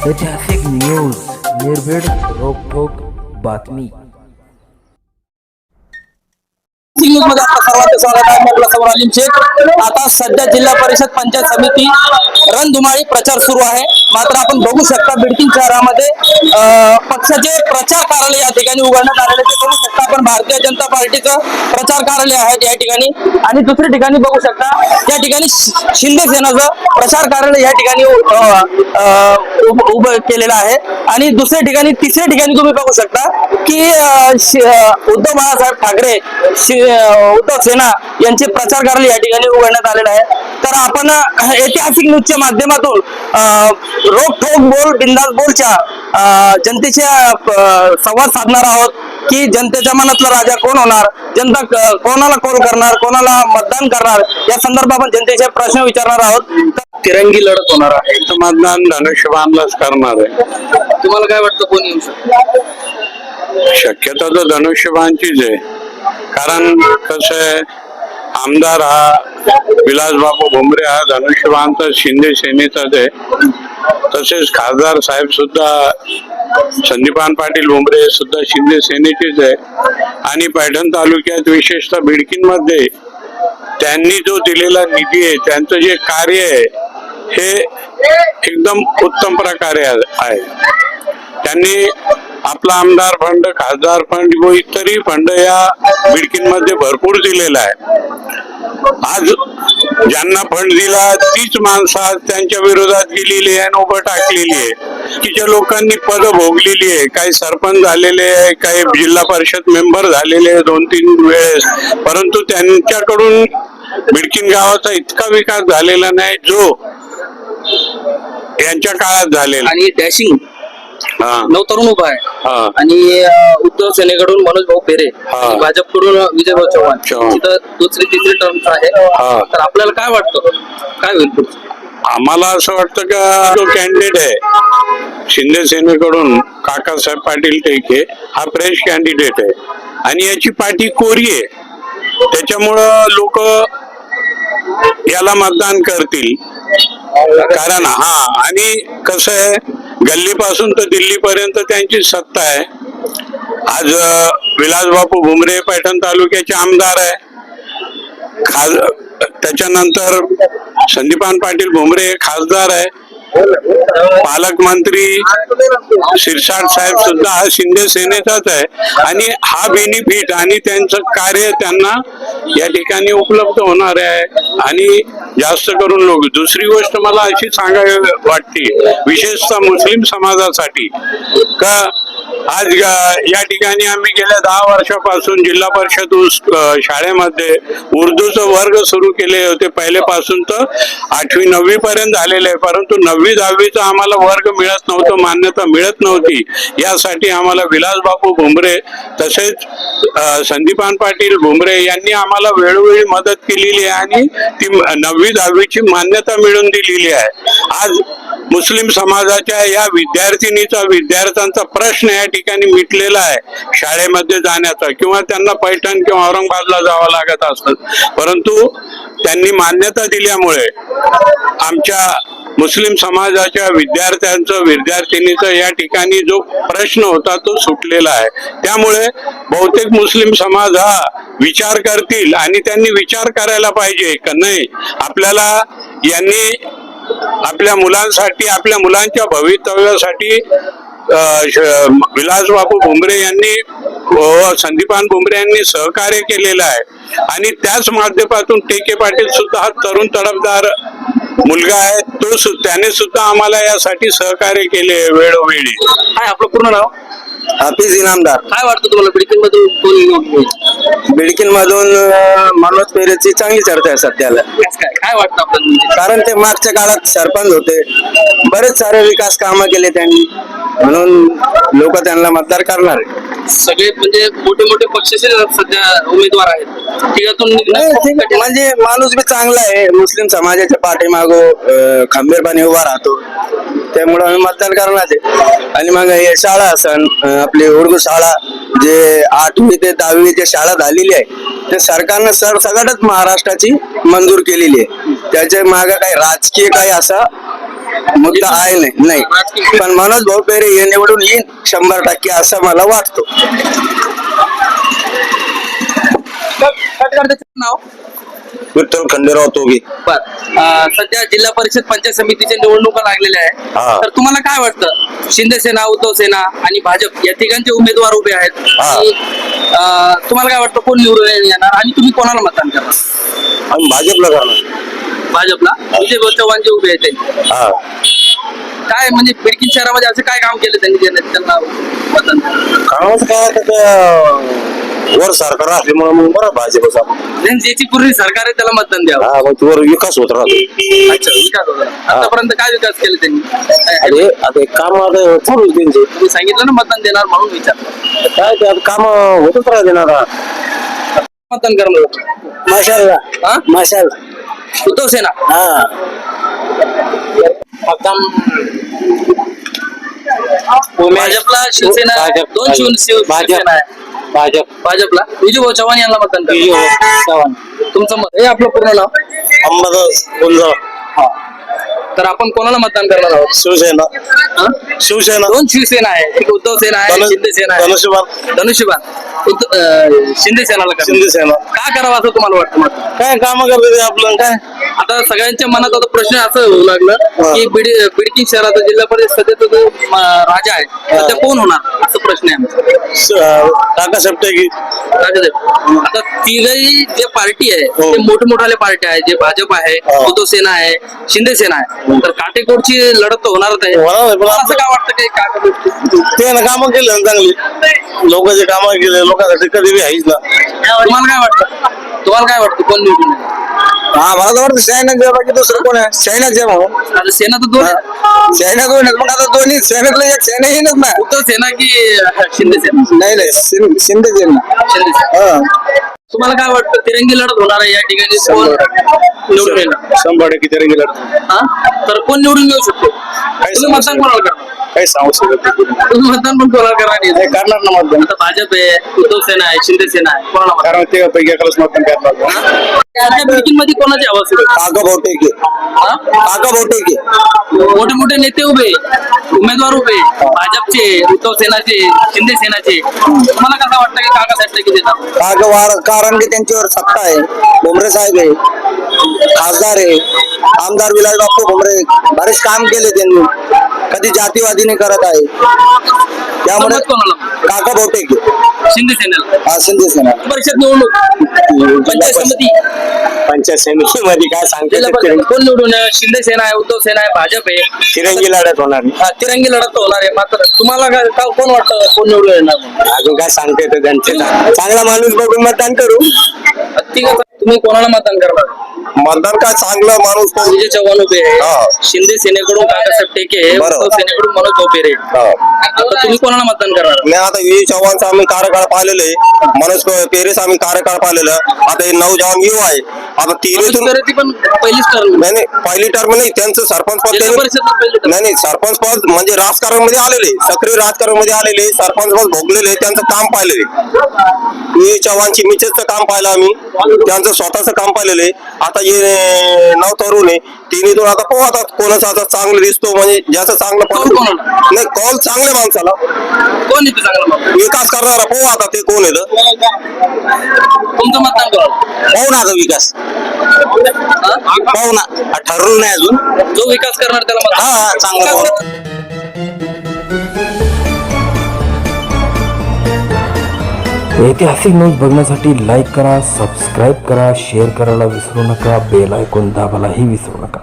ऐतिहासिक न्यूज, निर्भीड रोखोक बातमी. न्यूज मध्ये आपलं सर्वांचं स्वागत आहे. आपला समोर अलीम शेख. आता सध्या जिल्हा परिषद पंचायत समिती रणधुमाळी प्रचार सुरू आहे. मात्र आपण बघू शकता बिडकीन शहरामध्ये पक्षाचे प्रचार कार्यालय या ठिकाणी उघडण्यात आलेले ते बघू शकता आपण. भारतीय जनता पार्टीचं प्रचार कार्यालय आहे या ठिकाणी. आणि दुसऱ्या ठिकाणी बघू शकता या ठिकाणी शिंदे सेनेचं प्रचार कार्यालय या ठिकाणी उभं केलेलं आहे. आणि दुसऱ्या ठिकाणी तिसऱ्या ठिकाणी तुम्ही बघू शकता की उद्धव बाळासाहेब ठाकरे उद्धव सेना यांचे प्रचार कार्यालय या ठिकाणी उघडण्यात आलेलं आहे. तर आपण ऐतिहासिक न्यूजच्या माध्यमातून रोखोक बोल बिंदास बोलच्या जनतेच्या संवाद साधणार आहोत की जनतेच्या मनातला राजा कोण होणार, जनता कोणाला कॉल करणार, कोणाला मतदान करणार, या संदर्भात आपण जनतेचे प्रश्न विचारणार आहोत. तिरंगी लढत होणार आहे. मतदान धनुष्यबाणलाच करणार आहे. तुम्हाला काय वाटतं कोण येऊ शकतो? शक्यता तर धनुष्यबाणचीच आहे. कारण कसं आहे, आमदार हा विलासबापू भुमरे हा धनुष्यबाणचा शिंदे सेनेचाच आहे. तसेच खासदार साहेब सुद्धा संदीपान पाटील भुमरे सुद्धा शिंदे सेनेचेच आहे. आणि पैठण तालुक्यात विशेषतः बिडकीन मध्ये त्यांनी जो दिलेला निधी आहे, त्यांचं जे कार्य आहे हे एकदम उत्तम प्रकारे आहे. त्यांनी आपला आमदार फंड, खासदार फंड व इतरही फंड या बिडकीन मध्ये भरपूर दिलेला आहे. आज ज्यांना फंड दिला तीच माणसं आज त्यांच्या विरोधात गेलेली आहे आणि उभं टाकलेली आहे. तिच्या लोकांनी पद भोगलेली आहे. काही सरपंच झालेले आहे, काही जिल्हा परिषद मेंबर झालेले आहे 2-3 वेळेस. परंतु त्यांच्याकडून बिडकीन गावाचा इतका विकास झालेला नाही जो यांच्या काळात झालेला. आणि डॅशिंग नवतरुण उभा आहे. आणि उद्धव सेनेकडून मनोज भाऊ पेरे, भाजपकडून विजयभाऊ चव्हाण, तिथं दुसरी तिसरी टर्म आहे. तर आपल्याला काय वाटतं, काय होईल? आम्हाला असं वाटतं का जो कॅन्डिडेट आहे शिंदे सेनेकडून काकासाहेब पाटील टेके हा फ्रेश कॅन्डिडेट आहे आणि याची पार्टी कोरी आहे. त्याच्यामुळं लोक याला मतदान करतील. कारण आणि कसं आहे, गल्लीपासून तर दिल्लीपर्यंत त्यांची सत्ता आहे. आज विलासबापू भुमरे पैठण तालुक्याचे आमदार आहे. त्याच्यानंतर संदीपान पाटील भुमरे खासदार आहे. पालकमंत्री शिरसाट साहेब सुद्धा हा शिंदे सेनेचाच आहे. आणि हा बेनिफिट आणि त्यांचं कार्य त्यांना या ठिकाणी उपलब्ध होणार आहे. आणि जास्त करून लोक, दुसरी गोष्ट मला अशी सांगावी वाटते विशेषतः मुस्लिम समाजासाठी, का आज या ठिकाणी आम्ही गेल्या 10 वर्षापासून जिल्हा परिषद शाळेमध्ये उर्दूचं वर्ग सुरू केले होते. पहिलेपासून तर 8वी-9वी पर्यंत झालेले आहे. परंतु 9वी-10वीचा आम्हाला वर्ग मिळत नव्हतं, मान्यता मिळत नव्हती. यासाठी आम्हाला विलासबापू भुमरे तसेच संदीपान पाटील भुमरे यांनी आम्हाला वेळोवेळी मदत केलेली आहे आणि ती 9वी-10वीची मान्यता मिळवून दिलेली आहे. आज मुस्लिम समाजाच्या या विद्यार्थ्यांचा प्रश्न या ठिकाणी मिटलेला आहे शाळेमध्ये जाण्याचा, किंवा त्यांना पैठण किंवा औरंगाबादला जावं लागत असत. परंतु त्यांनी मान्यता दिल्यामुळे आमच्या मुस्लिम समाजाच्या विद्यार्थ्यांचा या ठिकाणी जो प्रश्न होता तो सुटलेला आहे. त्यामुळे बहुतेक मुस्लिम समाज हा विचार करतील आणि त्यांनी विचार करायला पाहिजे का नाही, आपल्याला यांनी आपल्या मुलांसाठी, आपल्या मुलांच्या भवितव्यासाठी विलासबापू भुमरे यांनी संदीपान भुमरे यांनी सहकार्य केलेलं आहे. आणि त्याच माध्यमातून टेके पाटील सुद्धा हा तरुण तडफदार मुलगा आहे. त्याने सुद्धा आम्हाला यासाठी सहकार्य केले वेळोवेळी. काय आपलं पूर्ण नाव? हाफिज इनामदार. काय वाटतं तुम्हाला बिडकीन मधून कोण निवडून येईल? बिडकीन मधून मनोज पेरेची चांगली चर्चा आहे सध्याला. काय वाटतं आपल्याला? कारण ते मागच्या काळात सरपंच होते, बरेच सारे विकास कामं केले त्यांनी, म्हणून लोक त्यांना मतदार करणार आहे. सगळे म्हणजे मोठे मोठे पक्षाचे सध्या उमेदवार आहेत. म्हणजे माणूस बी चांगला आहे, मुस्लिम समाजाच्या पाठीमागो खंबीरपणे उभा राहतो, त्यामुळे आम्ही मतदान करणार आहे. आणि मग हे शाळा असन, आपली उर्दू शाळा जे 8वी ते 10वी जे शाळा झालेली आहे ते सरकारनं सरसकटच महाराष्ट्राची मंजूर केलेली आहे. त्याच्या मागे काही राजकीय काही असा मुद्दा आहे नाही पण मनोज भाऊ पेरे हे निवडून येईल 100% असं मला वाटतं. नाव विठ्ठल खंडेराव तोगे. बर सध्या जिल्हा परिषद पंचायत समितीच्या निवडणुका लागलेल्या हा. आहे तर तुम्हाला काय वाटतं शिंदे सेना उद्धव सेना आणि भाजप या तिघांचे उमेदवार उभे आहेत हा. आणि, तुम्हाला काय वाटतं कोण निवडून येणार आणि तुम्ही कोणाला मतदान करणार? आम्ही भाजपला करणार. भाजपला विजय चव्हाण जे उभे आहेत ते. हा काय म्हणजे बिडकीन शहरामध्ये असं काय काम केलं त्यांना मतदान? कामाचं काय आता त्या वर सरकार असल्यामुळे मग बरं भाजपचा. ज्याची पूर्वी सरकार आहे त्याला मतदान द्यावं. हा मग वर विकास होत राहतो. अच्छा विकास होता आतापर्यंत काय विकास केले त्यांनी? अरे आता काम आता चालू त्यांचे तुम्ही सांगितलं ना मतदान देणार म्हणून विचार काय ते आता काम होतच राहते ना आता. मतदान करणार माशाल्लाह हा माशाल्लाह. उद्धव सेना हा भाजपला शिवसेना दोन शिवसेना आहे. भाजपला विजय चव्हाण यांना मतदान करा. तुमचं मत हे आपलं पूर्ण नाव अंबादास गुंजाळ. तर आपण कोणाला मतदान करणार आहोत? शिवसेना. हा? शिवसेना. दोन शिवसेना आहे एक उद्धव सेना आहे शिंदे सेना आहे. धनुष्यबाण. धनुष्यबाण शिंदे सेनाला करा. शिंदे सेना. का करावं असं तुम्हाला वाटतं मत? काय काम करते आपलं काय आता सगळ्यांच्या मनात आता प्रश्न असं होऊ लागलं की बिडकीन शहराचा जिल्हा परिषद सध्याचा जो राजा आहे सध्या कोण होणार असं प्रश्न आहे आमचा. टाका सप्टे की आता तिघही जे पार्टी आहे ते मोठे मोठाले पार्टी आहे जे भाजप आहे उद्धव सेना आहे शिंदे सेना आहे तर काटेकोरची लढत तर होणारच आहे. होणार आहे, पण तुम्हाला असं काय वाटतं की काय ते ना कामं केले ना चांगली लोकांचे कामं केले लोकांसाठी कधी बी आहेच ना. तुम्हाला काय वाटतं कोण निवडून येईल? हा मला तर वाटतं सैनिक जे बाकी दुसरं कोण आहे सैनिक जे म्हणून आता सेना तर दोन आहे. सैनिक दोन आहेत. मग आता दोन्ही सैनिकला एक सैनिक येईनच ना. उद्धव सेना की शिंदे सेना? नाही शिंदे जे ना. शिंदे सेना. हा तुम्हाला काय वाटतं तिरंगी लढत होणार आहे या ठिकाणी कोण निवडून येणार? 100% तिरंगी लढत. हा? तर कोण निवडून येऊ शकतो? तुम्ही मतदान कोणाला करणार? काही सांगू शकत नाही. तुम्ही मतदान पण कोणाला करणार नाही? करणार ना मतदान आता भाजप आहे उद्धव सेना आहे शिंदे सेना आहे कोणाला मतदान? कारण ते पैकी एकालाच मतदान करणार. सध्या बिडकीन मध्ये कोणाची हवा सुरू आहे? काका बहुतेक हा? काका बहुतेक मोठे मोठे नेते उभे उमेदवार उभे भाजपचे उद्धव सेनाचे शिंदे सेनाचे तुम्हाला कसं वाटतं की काकासाहेब किती देतात? काका वार कारण की त्यांच्यावर सत्ता आहे. भुमरे साहेब आहे खासदार आहे आमदार विलास डॉक्टर भुमरे बरेच काम केले त्यांनी कधी जातीवादीने करत आहे त्यामुळे मत कोणाला? काका बहुतेक शिंदे सेनेला. हा शिंदे सेना परिषद निवडणूक पंचायत समिती पंचायत समितीमध्ये काय सांगते जिल्हा परिषद कोण निवडून आहे? शिंदे सेना आहे उद्धव सेना आहे भाजप आहे तिरंगी लढत होणार. हा, तिरंगी लढत होणार आहे मात्र तुम्हाला कोण वाटतं कोण निवडून येणार? अजून काय सांगते ते त्यांचे चांगला माणूस बघून मतदान करू. तुम्ही कोणाला मतदान करणार? मतदान काय चांगला माणूस विजय चव्हाण उभे आहे हा. शिंदे सेनेकडून काकासाहेब टेके बरोबर. उद्धव सेनेकडून मनोज चौपेरे आता तुम्ही कोणाला मतदान करणार? नाही आता विजय चव्हाणचा आम्ही कार्यकाळ पाहिलेलं आहे मनोज पेरेस आम्ही कार्यकाळ पाहिलेलं आता हे नौजवान युवा आहे आता तिन्हीतून ती पण पहिलीच टर्म नाही नाही पहिली टर्म नाही त्यांचं सरपंच पद जिल्हा परिषदला पहिली term. नाही नाही सरपंच पद म्हणजे राजकारण मध्ये आलेले सक्रिय राजकारण मध्ये आलेले सरपंच पद भोगलेले त्यांचं काम पाहिलेले विजय चव्हाणची मिसेसचं काम पाहिलं आम्ही त्यांचं स्वतःचं काम पाहिलेले आता हे नव तरुण आहे तिन्हीतून आता पाहू आता कोणाचा आता चांगलं दिसतो म्हणजे ज्याचं चांगलं कौल पद कोणाला? नाही कॉल चांगल्या माणसाला कोण येते चांगला मत? विकास करणारा पाहू आता ते कोण येतं तुमचं मतदान कोणाला? पाहू ना आता विकास हा? पाहू ना ठरवलं नाही अजून जो विकास करणार त्याला मतदान. हा चांगला पाहू. ऐतिहासिक न्यूज बघण्यासाठी लाईक करा सबस्क्राईब करा शेअर करायला विसरू नका बेल आयकॉन दाबायलाही विसरू नका.